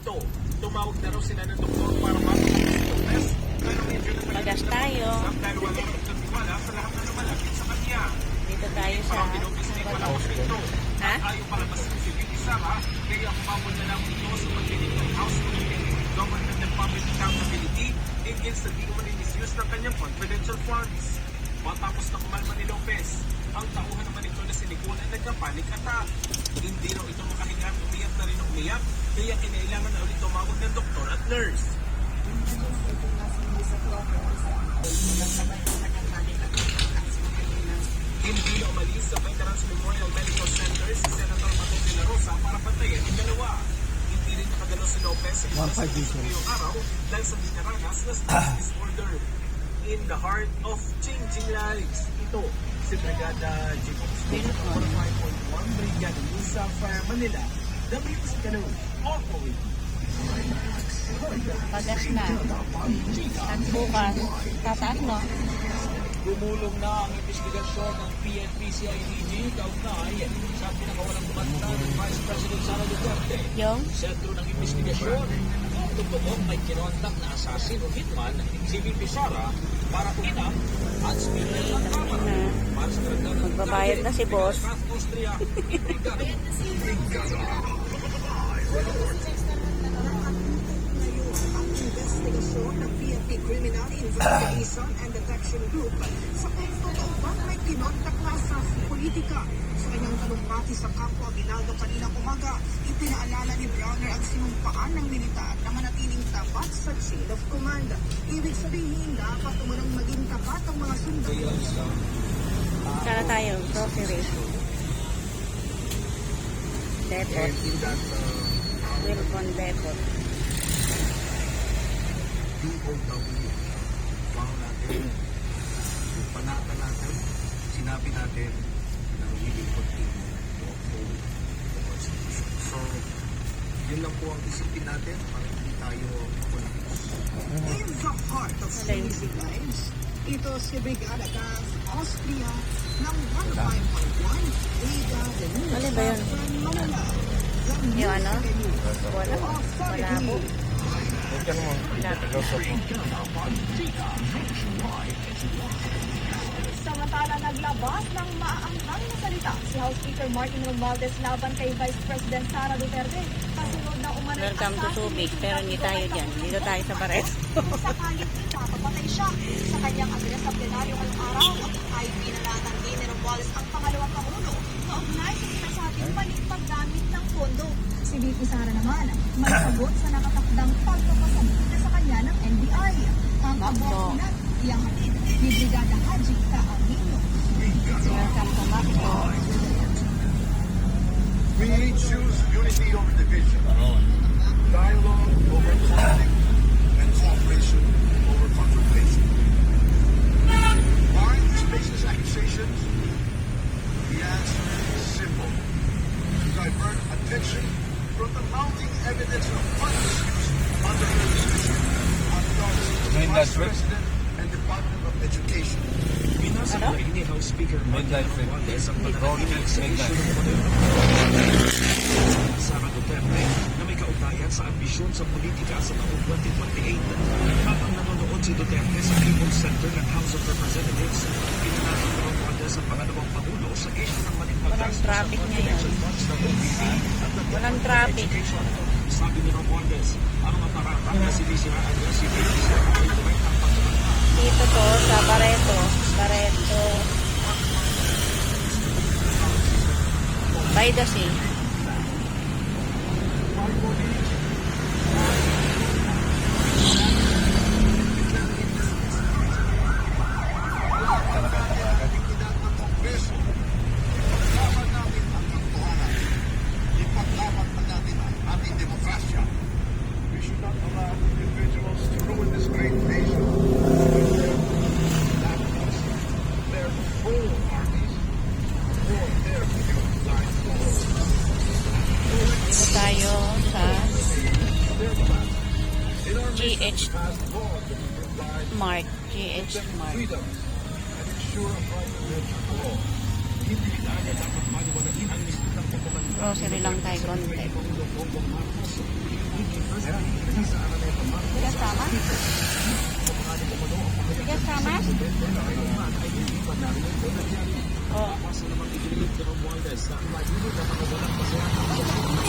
ito. Tumawag na raw sila ng doktor para mapakita ng test. Pero medyo Pagas tayo. dahil wala rin nagtiwala sa lahat na lumalapit sa kanya. Dito tayo sa... Ha? Ayaw palabasin si Vicky Sara, kaya kumabot na lang ito sa pagdinig ng House Committee on Government and Public Accountability against the di-umani misuse ng kanyang confidential funds. Matapos na kumalma ni Lopez, ang tauhan naman ito na si Nicole ay nagka-panic attack. Hindi raw ito makahinga, umiyak na rin umiyak, kaya kinailangan na ulit tumawag ng doktor at nurse. Hindi na umalis sa Veterans Memorial Medical Center si Senator Manuel de la Rosa para pantayan ang dalawa. Hindi rin nakadalo si Lopez sa ngayong araw dahil sa dinaranas na stress disorder. In the heart of changing lives, ito si Brigada Jacob Smith, 45.1 Brigada Lisa Fire Manila, WCNO, operating. Pagas na. At bukas, tataas no? Gumulong na ang investigasyon ng PNP-CIDG kaugnay sa pinakawalang kumanta ng Vice President Sara Duterte. Yung? Sentro ng investigasyon, kung totoong may kinontak na assassin o hitman si VP Sara para uminap at speaker ng Kamara. Para sa karagdagang Magbabayad na si boss. Austria, Brigada. Investigasyon ng PNP Criminal Investigation and Detection Group sa kung totoo bang may kinontak na sa politika. Sa kanyang talumpati sa Campo Aguinaldo kaninang umaga, ipinaalala ni Browner ang sinumpaan ng militar na manatiling tapat sa chain of command. Ibig sabihin, dapat umunang maging tapat ang mga sundalo. Sana tayo, grocery. Depot. Wilcon Depot. DOW, wow natin, yung panata natin, sinabi natin na we will continue to uphold the Constitution. So, yun lang po ang isipin natin para hindi tayo makulis. In the heart of changing lives, ito si Brigada Gas Austria ng 105.1 Brigada Ano ba yun? Manila. Yung ano? Wala. Wala po. Samantala naglabas ng maaanghang na salita si House Speaker Martin Romualdez laban kay Vice President Sara Duterte kasunod na umanay Welcome to Subic, pero hindi tayo dyan. Dito tayo sa Pares. sakaling ipapapatay siya sa kanyang adres sa plenaryo ngayong araw ay pinalatanggi ni Romualdez ang pangalawang pangulo kaugnay sa sinasabing maling paggamit ng pondo. Si VP Sara naman may sagot sa nakatakdang pagpapasagot na sa kanya ng NBI. Ang abogado na iyahatid ni Brigada Haji Kaamino. Welcome to Macdo. We choose unity over division, dialogue over conflict, and cooperation over confrontation. Why these baseless accusations? The answer is simple. To divert attention from the mounting evidence of funds misuse under the decision of the Vice President and Department of Education. Binasa na rin ni House Speaker Martin Romualdez ang pag-organization ng modelo Sara Duterte na may kaugnayan sa ambisyon sa politika sa taong 2028. Habang nanonood si Duterte sa People's Center ng House of Representatives, pinanatang ni Romualdez ang pangalawang pangulo sa issue ng maling paggastos sa traffic ngayon. confidential funds ng OPP at ng Walang traffic. Education. Sabi ni Romualdez, ang mga paratang na sinisiraan niya si VP Sara ay direktang pagkakata. Dito to sa Barreto. Barreto. By the sea. Ipaglaban pa natin ang ating demokrasya. We should not allow individuals to ruin this great nation. That means their full armies for their life goals. Dito tayo sa GH Mart. GH Mart. Freedom and ensure a right to live for all. Hindi na dapat maliwanain ang listahan ng pagkakamali. Grocery lang tayo konti. Pangulong Bongbong Marcos, hindi first presidente na ngayon man ay hindi pa narinig o nangyari. Tapos na namang iginit ni Romualdez na malino na mga walang kasalanan sa